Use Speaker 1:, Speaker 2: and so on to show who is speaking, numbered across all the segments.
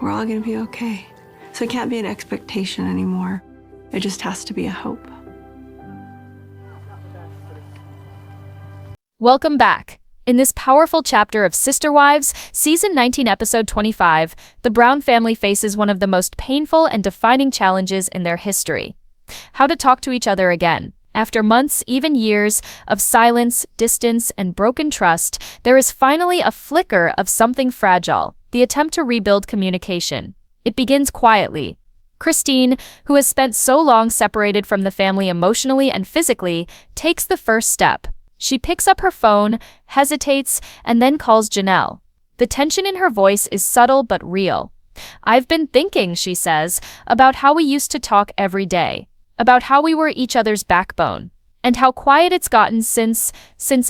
Speaker 1: we're all gonna be okay. So it can't be an expectation anymore. It just has to be a hope.
Speaker 2: Welcome back. In this powerful chapter of Sister Wives, Season 19, Episode 25, the Brown family faces one of the most painful and defining challenges in their history. How to talk to each other again. After months, even years, of silence, distance, and broken trust, there is finally a flicker of something fragile, the attempt to rebuild communication. It begins quietly. Christine, who has spent so long separated from the family emotionally and physically, takes the first step. She picks up her phone, hesitates, and then calls Janelle. The tension in her voice is subtle but real. "I've been thinking," she says, "about how we used to talk every day, about how we were each other's backbone, and how quiet it's gotten since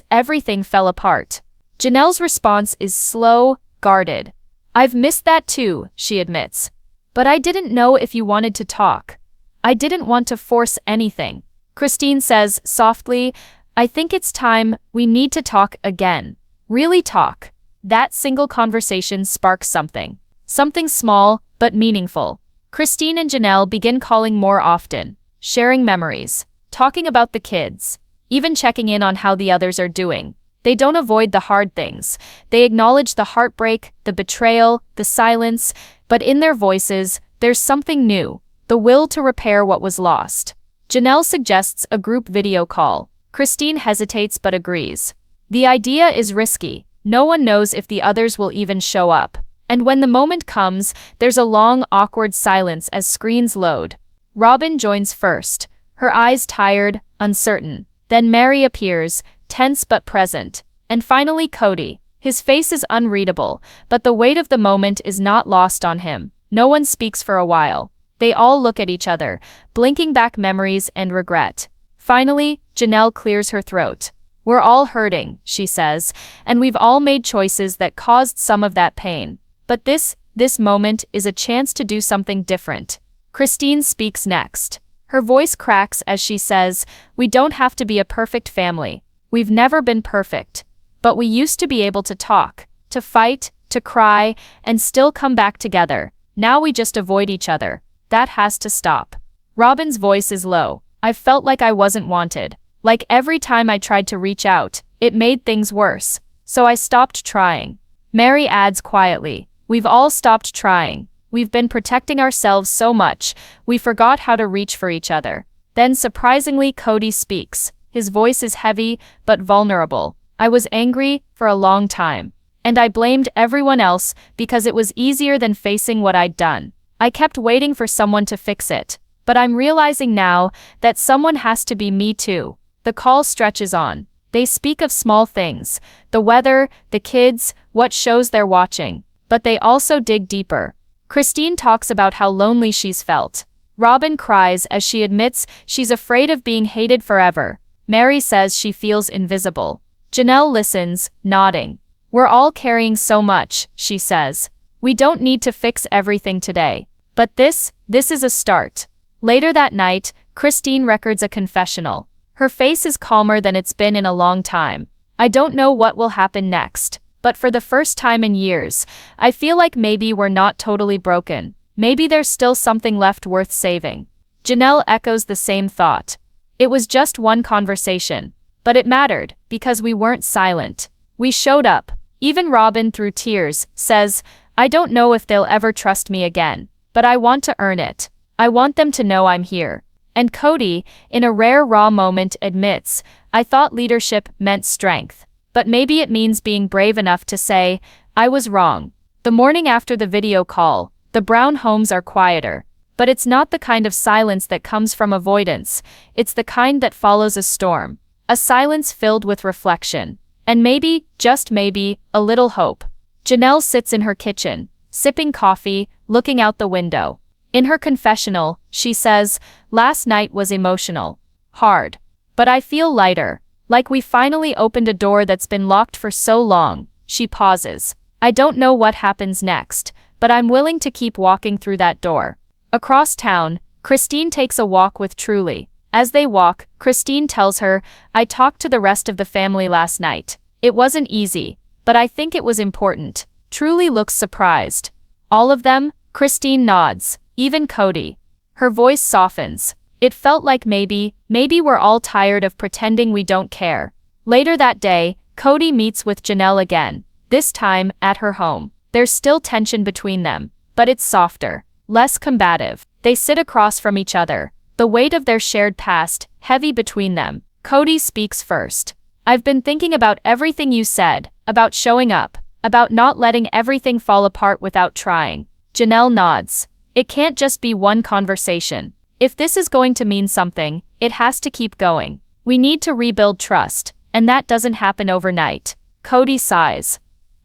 Speaker 2: everything fell apart." Janelle's response is slow, guarded. "I've missed that too," she admits. "But I didn't know if you wanted to talk. I didn't want to force anything." Christine says softly, "I think it's time we need to talk again. Really talk." That single conversation sparks something. Something small, but meaningful. Christine and Janelle begin calling more often, sharing memories, talking about the kids, even checking in on how the others are doing. They don't avoid the hard things. They acknowledge the heartbreak, the betrayal, the silence, but in their voices, there's something new, the will to repair what was lost. Janelle suggests a group video call. Christine hesitates but agrees. The idea is risky. No one knows if the others will even show up. And when the moment comes, there's a long, awkward silence as screens load. Robyn joins first, her eyes tired, uncertain. Then Meri appears, tense but present. And finally Kody. His face is unreadable, but the weight of the moment is not lost on him. No one speaks for a while. They all look at each other, blinking back memories and regret. Finally, Janelle clears her throat. "We're all hurting," she says, "and we've all made choices that caused some of that pain. But this moment is a chance to do something different." Christine speaks next. Her voice cracks as she says, "We don't have to be a perfect family. We've never been perfect. But we used to be able to talk, to fight, to cry, and still come back together. Now we just avoid each other. That has to stop." Robyn's voice is low. "I've felt like I wasn't wanted. Like every time I tried to reach out, it made things worse. So I stopped trying." Meri adds quietly, "We've all stopped trying. We've been protecting ourselves so much, we forgot how to reach for each other." Then surprisingly Kody speaks. His voice is heavy, but vulnerable. "I was angry for a long time. And I blamed everyone else because it was easier than facing what I'd done. I kept waiting for someone to fix it. But I'm realizing now that someone has to be me too." The call stretches on. They speak of small things, the weather, the kids, what shows they're watching. But they also dig deeper. Christine talks about how lonely she's felt. Robyn cries as she admits she's afraid of being hated forever. Meri says she feels invisible. Janelle listens, nodding. "We're all carrying so much," she says. "We don't need to fix everything today. But this is a start." Later that night, Christine records a confessional. Her face is calmer than it's been in a long time. "I don't know what will happen next, but for the first time in years, I feel like maybe we're not totally broken. Maybe there's still something left worth saving." Janelle echoes the same thought. "It was just one conversation, but it mattered because we weren't silent. We showed up." Even Robyn, through tears, says, "I don't know if they'll ever trust me again, but I want to earn it. I want them to know I'm here." And Kody, in a rare raw moment, admits, "I thought leadership meant strength. But maybe it means being brave enough to say, I was wrong." The morning after the video call, the Brown homes are quieter. But it's not the kind of silence that comes from avoidance. It's the kind that follows a storm. A silence filled with reflection. And maybe, just maybe, a little hope. Janelle sits in her kitchen, sipping coffee, looking out the window. In her confessional, she says, "Last night was emotional. Hard. But I feel lighter. Like we finally opened a door that's been locked for so long." She pauses. "I don't know what happens next, but I'm willing to keep walking through that door." Across town, Christine takes a walk with Truly. As they walk, Christine tells her, "I talked to the rest of the family last night. It wasn't easy, but I think it was important." Truly looks surprised. "All of them?" Christine nods. Even Kody. Her voice softens. It felt like maybe we're all tired of pretending we don't care. Later that day, Kody meets with Janelle again. This time, at her home. There's still tension between them, but it's softer, less combative. They sit across from each other, the weight of their shared past, heavy between them. Kody speaks first. I've been thinking about everything you said, about showing up, about not letting everything fall apart without trying. Janelle nods. It can't just be one conversation. If this is going to mean something, it has to keep going. We need to rebuild trust, and that doesn't happen overnight. Kody sighs.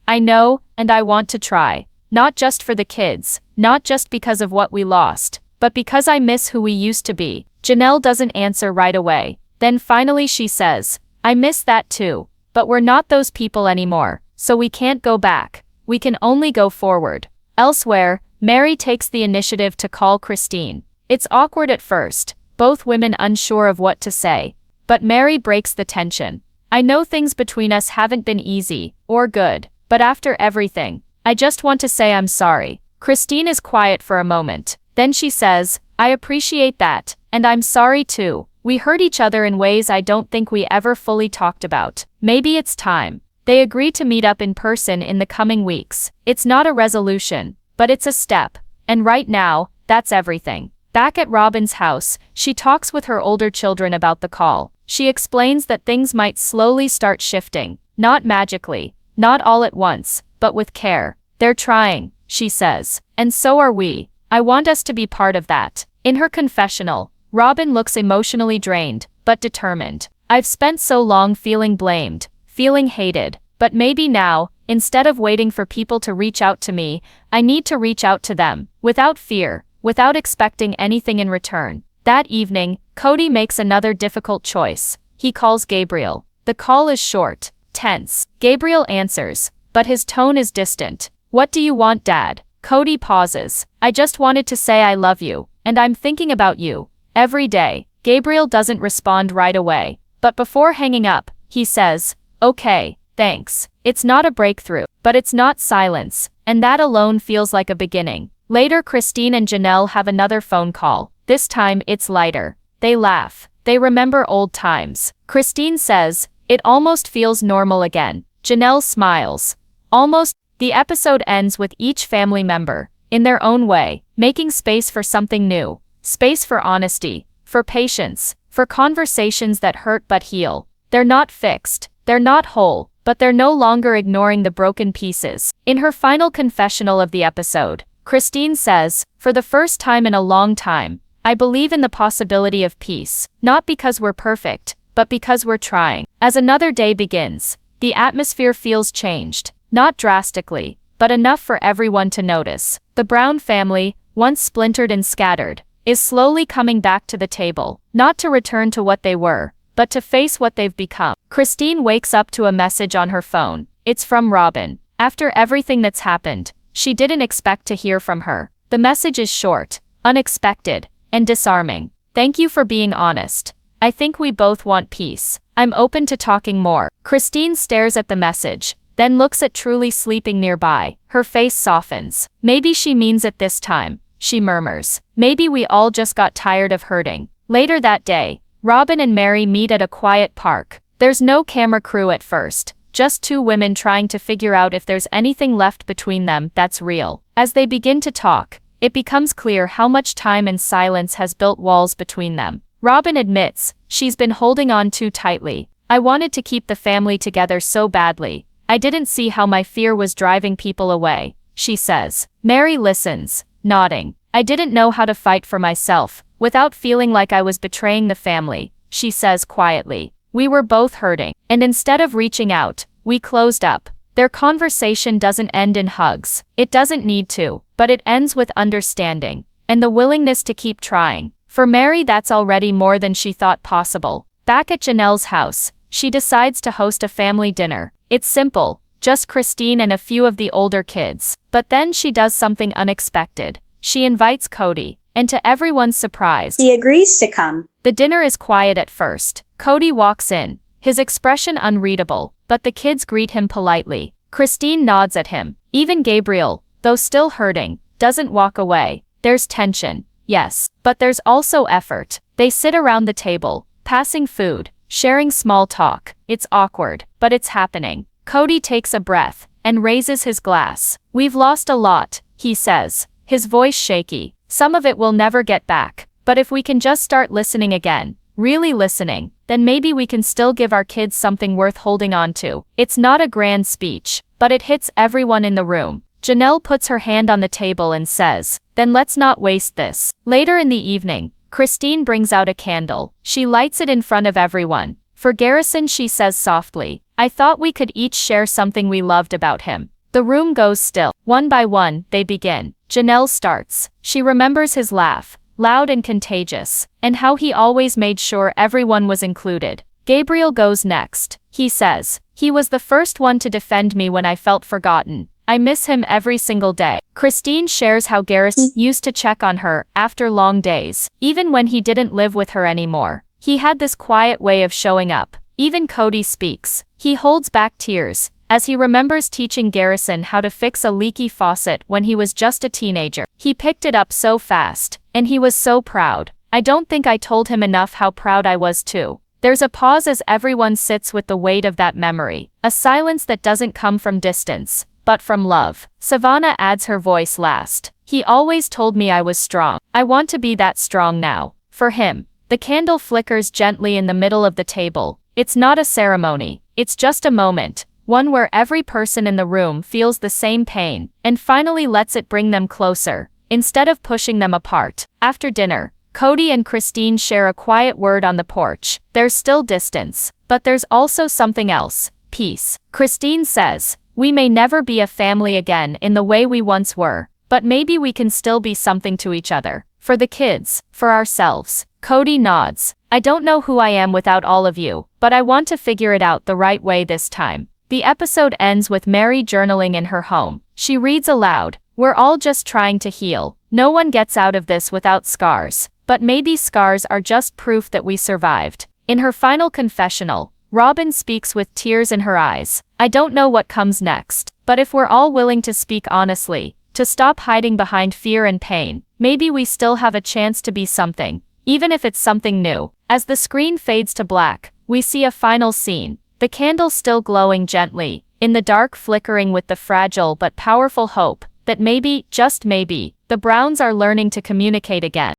Speaker 2: I know, and I want to try. Not just for the kids, not just because of what we lost, but because I miss who we used to be. Janelle doesn't answer right away. Then finally she says, I miss that too. But we're not those people anymore, so we can't go back. We can only go forward. Elsewhere, Meri takes the initiative to call Christine. It's awkward at first, both women unsure of what to say. But Meri breaks the tension. I know things between us haven't been easy, or good, but after everything, I just want to say I'm sorry. Christine is quiet for a moment. Then she says, I appreciate that, and I'm sorry too. We hurt each other in ways I don't think we ever fully talked about. Maybe it's time. They agree to meet up in person in the coming weeks. It's not a resolution, but it's a step. And right now, that's everything. Back at Robyn's house, she talks with her older children about the call. She explains that things might slowly start shifting. Not magically, not all at once, but with care. They're trying, she says. And so are we. I want us to be part of that. In her confessional, Robyn looks emotionally drained, but determined. I've spent so long feeling blamed, feeling hated, but maybe now, instead of waiting for people to reach out to me, I need to reach out to them, without fear, without expecting anything in return. That evening, Kody makes another difficult choice. He calls Gabriel. The call is short, tense. Gabriel answers, but his tone is distant. What do you want, Dad? Kody pauses. I just wanted to say I love you, and I'm thinking about you. Every day. Gabriel doesn't respond right away. But before hanging up, he says, okay, thanks. It's not a breakthrough, but it's not silence, and that alone feels like a beginning. Later, Christine and Janelle have another phone call. This time, it's lighter. They laugh. They remember old times. Christine says, it almost feels normal again. Janelle smiles. Almost. The episode ends with each family member, in their own way, making space for something new. Space for honesty, for patience, for conversations that hurt but heal. They're not fixed, they're not whole, but they're no longer ignoring the broken pieces. In her final confessional of the episode, Christine says, for the first time in a long time, I believe in the possibility of peace, not because we're perfect, but because we're trying. As another day begins, the atmosphere feels changed, not drastically, but enough for everyone to notice. The Brown family, once splintered and scattered, is slowly coming back to the table, not to return to what they were, but to face what they've become. Christine wakes up to a message on her phone. It's from Robyn. After everything that's happened, she didn't expect to hear from her. The message is short, unexpected, and disarming. Thank you for being honest. I think we both want peace. I'm open to talking more. Christine stares at the message, then looks at Truly sleeping nearby. Her face softens. Maybe she means it this time, she murmurs. Maybe we all just got tired of hurting. Later that day, Robyn and Meri meet at a quiet park. There's no camera crew at first, just two women trying to figure out if there's anything left between them that's real. As they begin to talk, it becomes clear how much time and silence has built walls between them. Robyn admits, she's been holding on too tightly. I wanted to keep the family together so badly. I didn't see how my fear was driving people away, she says. Meri listens, nodding. I didn't know how to fight for myself, without feeling like I was betraying the family, she says quietly. We were both hurting, and instead of reaching out, we closed up. Their conversation doesn't end in hugs. It doesn't need to, but it ends with understanding, and the willingness to keep trying. For Meri, that's already more than she thought possible. Back at Janelle's house, she decides to host a family dinner. It's simple, just Christine and a few of the older kids. But then she does something unexpected. She invites Kody, and to everyone's surprise,
Speaker 3: he agrees to come.
Speaker 2: The dinner is quiet at first. Kody walks in, his expression unreadable, but the kids greet him politely. Christine nods at him. Even Gabriel, though still hurting, doesn't walk away. There's tension, yes, but there's also effort. They sit around the table, passing food, sharing small talk. It's awkward, but it's happening. Kody takes a breath and raises his glass. We've lost a lot, he says, his voice shaky. Some of it we'll never get back. But if we can just start listening again, really listening, then maybe we can still give our kids something worth holding on to. It's not a grand speech, but it hits everyone in the room. Janelle puts her hand on the table and says, "Then let's not waste this." Later in the evening, Christine brings out a candle. She lights it in front of everyone. For Garrison, she says softly, "I thought we could each share something we loved about him." The room goes still. One by one, they begin. Janelle starts. She remembers his laugh, loud and contagious, and how he always made sure everyone was included. Gabriel goes next. He says, "He was the first one to defend me when I felt forgotten. I miss him every single day." Christine shares how Garrison used to check on her after long days, even when he didn't live with her anymore. He had this quiet way of showing up. Even Kody speaks. He holds back tears, as he remembers teaching Garrison how to fix a leaky faucet when he was just a teenager. He picked it up so fast, and he was so proud. I don't think I told him enough how proud I was too. There's a pause as everyone sits with the weight of that memory, a silence that doesn't come from distance, but from love. Savannah adds her voice last. "He always told me I was strong. I want to be that strong now. For him." The candle flickers gently in the middle of the table. It's not a ceremony. It's just a moment. One where every person in the room feels the same pain, and finally lets it bring them closer, instead of pushing them apart. After dinner, Kody and Christine share a quiet word on the porch. There's still distance, but there's also something else: peace. Christine says, "We may never be a family again in the way we once were, but maybe we can still be something to each other. For the kids, for ourselves." Kody nods. "I don't know who I am without all of you, but I want to figure it out the right way this time." The episode ends with Meri journaling in her home. She reads aloud, "We're all just trying to heal. No one gets out of this without scars, but maybe scars are just proof that we survived." In her final confessional, Robyn speaks with tears in her eyes. "I don't know what comes next, but if we're all willing to speak honestly, to stop hiding behind fear and pain, maybe we still have a chance to be something, even if it's something new." As the screen fades to black, we see a final scene. The candle still glowing gently, in the dark, flickering with the fragile but powerful hope that maybe, just maybe, the Browns are learning to communicate again.